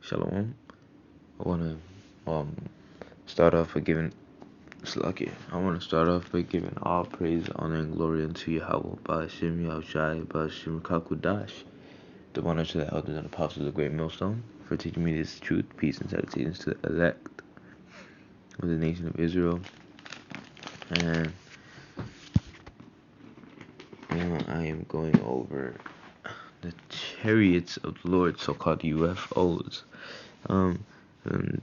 Shalom. I want to start off by giving Slakia. I want to start off by giving all praise, honor, and glory unto Yahweh, Ba'ashim Yahushai, Ba'ashim Kakudash, the one unto the elders and apostles of the great millstone, for teaching me this truth, peace, and salutations to the elect of the nation of Israel. And I am going over the chariots of the Lord, so-called UFOs. And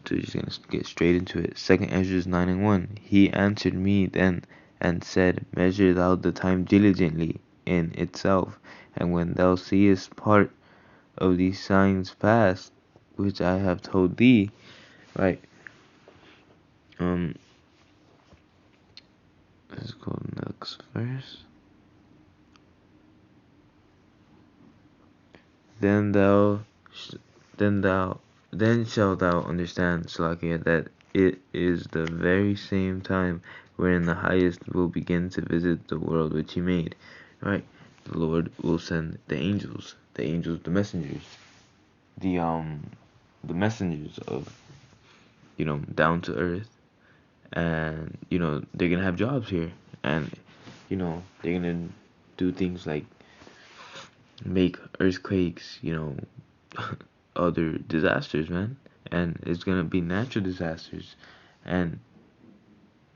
just gonna get straight into it. 2nd Ezra 9:1. He answered me then and said, Measure thou the time diligently in itself, and when thou seest part of these signs past, which I have told thee, right? Let's go next verse. Then shalt thou understand, Salakia, that it is the very same time wherein the highest will begin to visit the world which he made. Right? The Lord will send the angels, the messengers, the messengers of, down to earth, and they're gonna have jobs here, and they're gonna do things like make earthquakes, other disasters, man. And it's gonna be natural disasters, and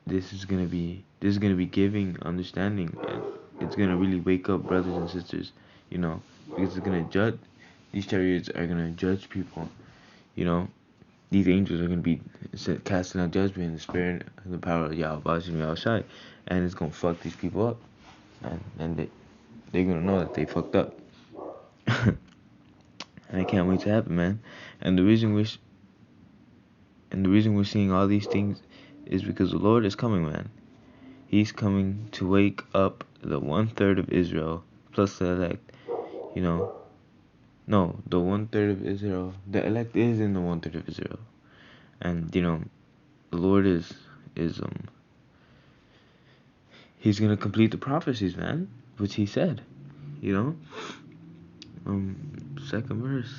this is gonna be giving understanding, and it's gonna really wake up brothers and sisters, because it's gonna judge. These chariots are gonna judge people, these angels are gonna be casting out judgment in the spirit and the power of Yahweh, and it's gonna fuck these people up, and they're gonna know that they fucked up. And I can't wait to happen, man. And the reason we're seeing all these things is because the Lord is coming, man. He's coming to wake up the 1/3 of Israel plus the elect. No, the 1/3 of Israel. The elect is in the 1/3 of Israel, and the Lord is He's gonna complete the prophecies, man, which He said. Second verse.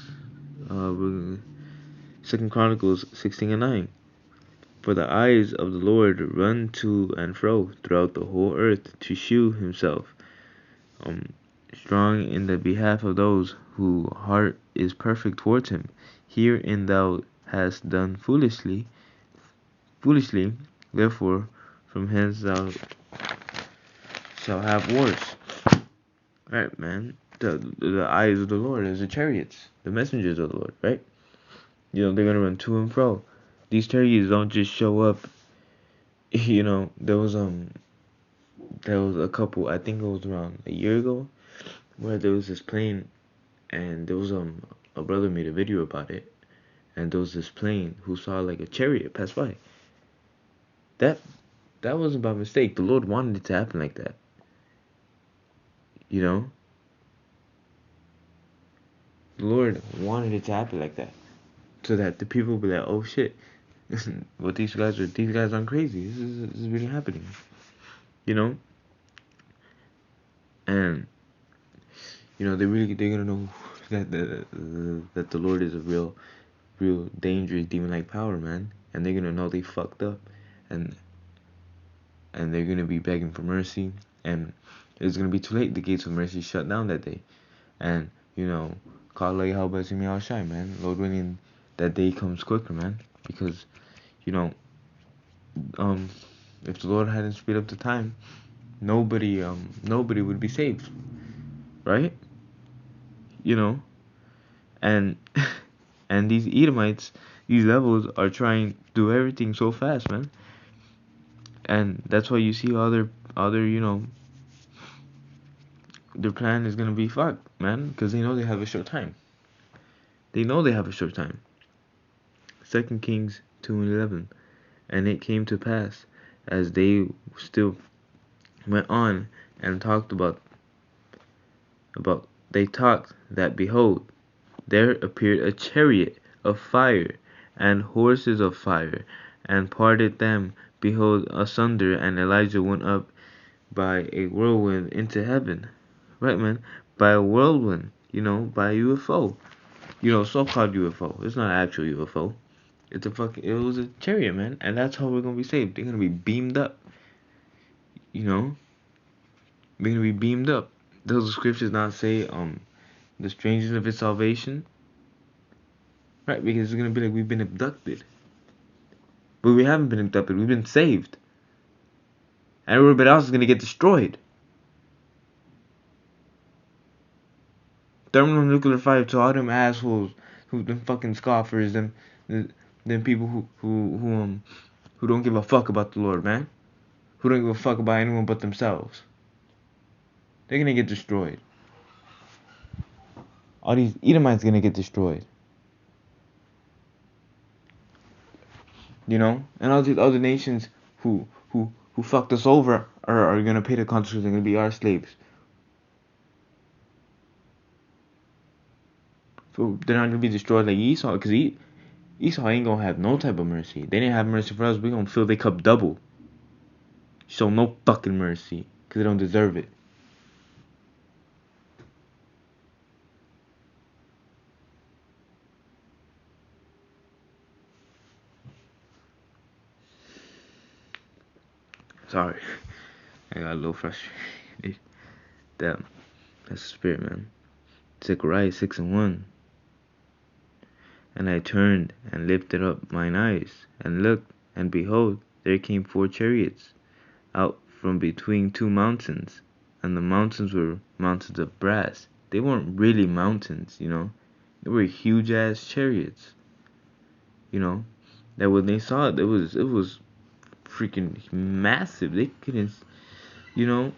2nd Chronicles 16:9. For the eyes of the Lord run to and fro throughout the whole earth to shew himself strong in the behalf of those whose heart is perfect towards him. Herein thou hast done foolishly, therefore from hence thou shalt have wars. Right, man. The eyes of the Lord is the chariots, the messengers of the Lord, right? They're gonna run to and fro. These chariots don't just show up. There was a couple, I think it was around a year ago, where there was this plane, and there was a brother made a video about it, and there was this plane who saw like a chariot pass by. That wasn't by mistake. The Lord wanted it to happen like that. The Lord wanted it to happen like that, so that the people will be like, oh shit, what these guys aren't crazy. This is really happening. And they're gonna know that the Lord is a real dangerous demon-like power, man. And they're gonna know they fucked up, and they're gonna be begging for mercy, and it's gonna be too late. The gates of mercy shut down that day, and call like how blessed me all shine, man. Lord willing, that day comes quicker, man, because if the Lord hadn't speed up the time, nobody would be saved, right? And and these Edomites, these levels are trying to do everything so fast, man. And that's why you see other their plan is gonna be fucked, man, because they know they have a short time. 2 Kings 2:11. And it came to pass, as they still went on and talked they talked, that behold, there appeared a chariot of fire and horses of fire, and parted them, behold, asunder, and Elijah went up by a whirlwind into heaven. Right, man? By a whirlwind, by a UFO. so-called UFO. It's not an actual UFO. It was a chariot, man. And that's how we're gonna be saved. They're gonna be beamed up. You know, we're gonna be beamed up. Does the scriptures not say the strangeness of its salvation? Right, because it's gonna be like we've been abducted. But we haven't been abducted, we've been saved. And everybody else is gonna get destroyed. Thermonuclear fire to all them assholes, them fucking scoffers, them people who don't give a fuck about the Lord, man. Who don't give a fuck about anyone but themselves. They're gonna get destroyed. All these Edomites gonna get destroyed. And all these other nations who fucked us over are gonna pay the consequences. They're gonna be our slaves. So they're not gonna be destroyed like Esau, because Esau ain't gonna have no type of mercy. They didn't have mercy for us. We gonna fill their cup double. Show no fucking mercy, because they don't deserve it. Sorry, I got a little frustrated. Damn, that's the spirit, man. Zechariah 6:1. And I turned and lifted up mine eyes, and looked, and behold, there came 4 chariots out from between 2 mountains, and the mountains were mountains of brass. They weren't really mountains, They were huge ass chariots. That when they saw it, it was freaking massive. They couldn't, from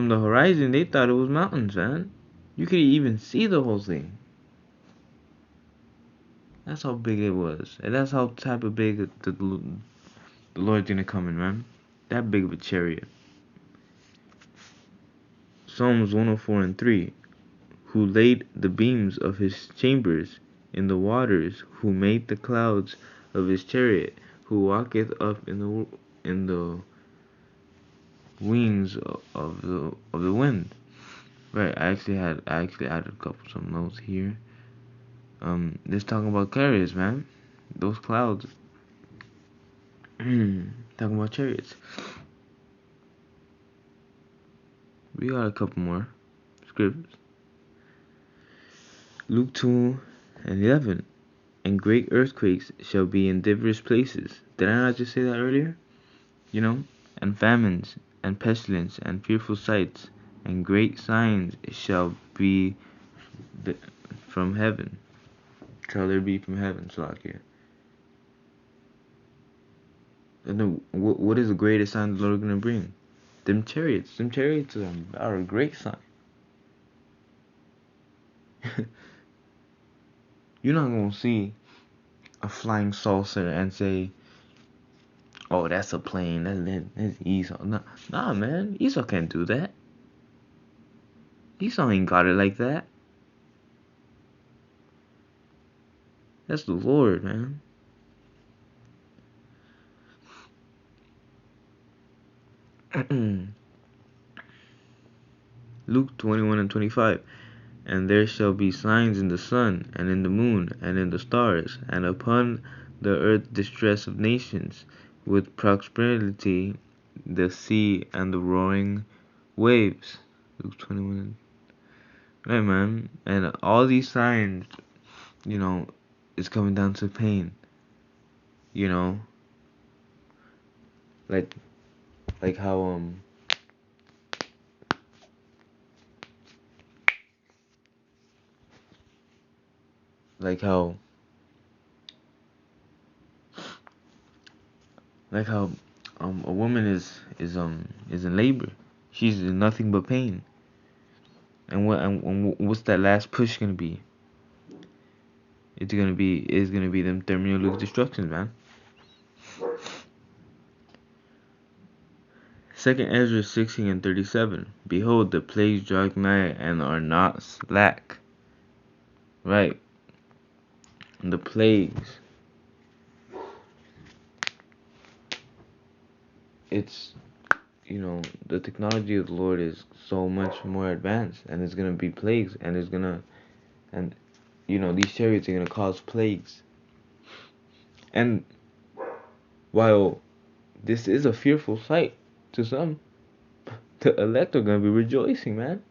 the horizon, they thought it was mountains, man. You could even see the whole thing. That's how big it was. And that's how type of big the Lord's gonna come in, man. That big of a chariot. Psalms 104:3. Who laid the beams of his chambers in the waters, who made the clouds of his chariot, who walketh up in the wings of the wind. Right, I actually added some notes here. This talking about chariots, man. Those clouds. Talking about chariots. We got a couple more scripts. Luke 2:11. And great earthquakes shall be in divers places. Did I not just say that earlier? And famines, and pestilence, and fearful sights, and great signs shall be from heaven. Shall there be from heaven, Salakia? And then, what is the greatest sign the Lord is going to bring? Them chariots. Them chariots are a great sign. You're not going to see a flying saucer and say, oh, that's a plane. That's Esau. Nah, man. Esau can't do that. Esau ain't got it like that. That's the Lord, man. Luke 21:25. And there shall be signs in the sun, and in the moon, and in the stars, and upon the earth distress of nations, with prosperity, the sea, and the roaring waves. Luke 21. Right, man. And all these signs, is coming down to pain. Like how like how a woman is in labor. She's in nothing but pain. And what's that last push gonna be? It's gonna be them thermonuclear destructions, man. 2nd Ezra 16:37. Behold, the plagues draw nigh and are not slack. Right. The plagues. It's the technology of the Lord is so much more advanced, and it's gonna be plagues, and these chariots are gonna cause plagues. And while this is a fearful sight to some, the elect are gonna be rejoicing, man.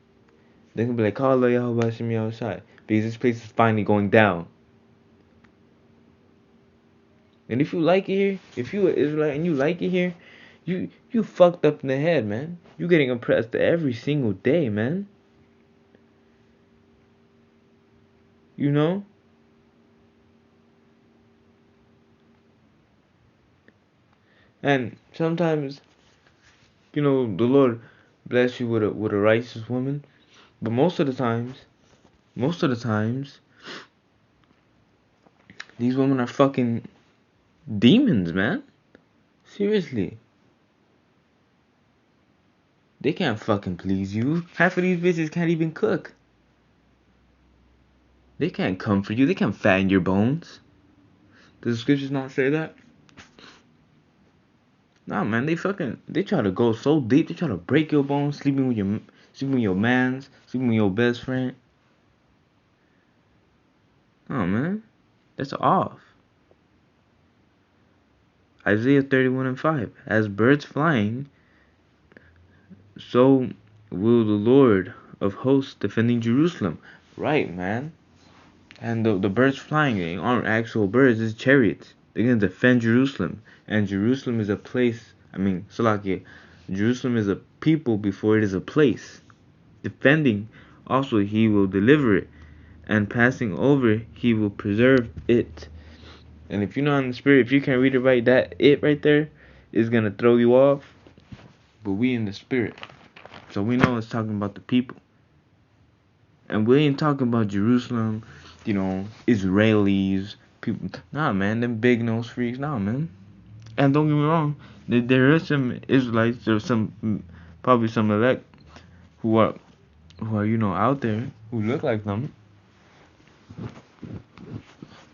They're gonna be like, "Allah Yahweh Hashem Yahushai," because this place is finally going down. And if you like it here, if you an Israelite and you like it here, you fucked up in the head, man. You getting oppressed every single day, man. You know? And sometimes, the Lord bless you with a righteous woman, but most of the times, these women are fucking demons, man. Seriously. They can't fucking please you. Half of these bitches can't even cook. They can't comfort you. They can't fatten your bones. Does the scriptures not say that? Nah, man, they try to go so deep. They try to break your bones, sleeping with your mans, sleeping with your best friend. Oh, man, that's off. Isaiah 31:5. As birds flying, so will the Lord of hosts defending Jerusalem. Right, man. And the birds flying, they aren't actual birds, it's chariots. They're gonna defend Jerusalem. And Jerusalem is a place, Salakia, Jerusalem is a people before it is a place. Defending, also he will deliver it. And passing over, he will preserve it. And if you're not in the spirit, if you can't read it right, that it right there is gonna throw you off. But we in the spirit. So we know it's talking about the people. And we ain't talking about Jerusalem, Israelis, people. Nah, man, them big nose freaks. Nah, man. And don't get me wrong, there is some Israelites, there's probably some elect who are out there who look like them.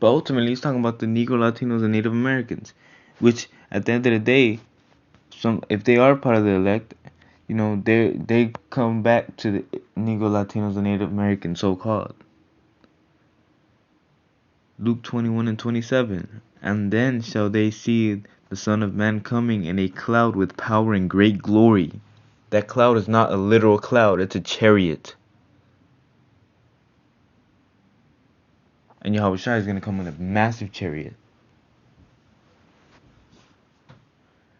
But ultimately, he's talking about the Negro, Latinos, and Native Americans, which at the end of the day, if they are part of the elect, they come back to the Negro, Latinos, and Native Americans, so-called. Luke 21:27. And then shall they see the Son of Man coming in a cloud with power and great glory. That cloud is not a literal cloud, it's a chariot. And Yahweh Shai is going to come in a massive chariot.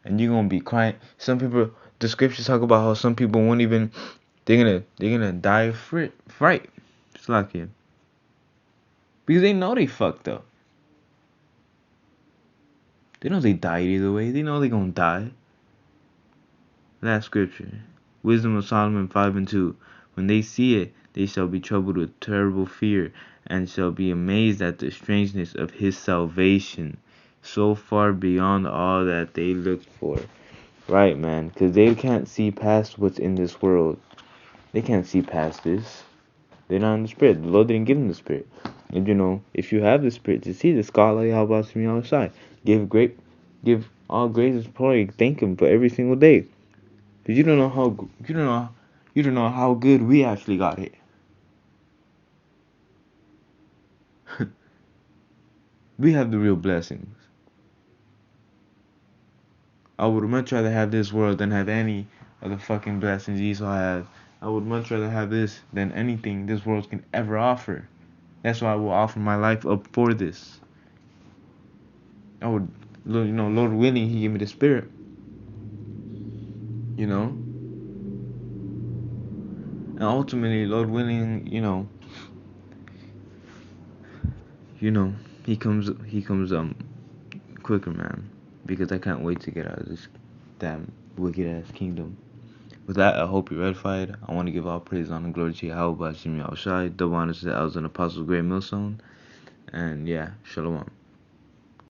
And you're going to be crying. Some people, the scriptures talk about how some people won't even, they're gonna die of fright. It's like it. Because they know they fucked up. They know they died either way. They know they're going to die. Last scripture. Wisdom of Solomon 5:2. When they see it, they shall be troubled with terrible fear, and shall be amazed at the strangeness of his salvation, so far beyond all that they looked for. Right, man, because they can't see past what's in this world. They can't see past this. They're not in the spirit. The Lord didn't give them the spirit. And if you have the spirit to see this, God, how about me on the side? Give all grace and glory. Thank Him for every single day. Because you don't know how good we actually got it. We have the real blessings. I would much rather have this world than have any of the fucking blessings Esau has. I would much rather have this than anything this world can ever offer. That's why I will offer my life up for this. I would, Lord willing, He gave me the spirit. And ultimately, Lord willing, He comes quicker, man, because I can't wait to get out of this damn wicked ass kingdom. With that, I hope you're edified. I want to give all praise, honor, and glory to Yahweh, Hashem Yahushai, double honors to the elders and apostles, great millstone, and yeah, shalom.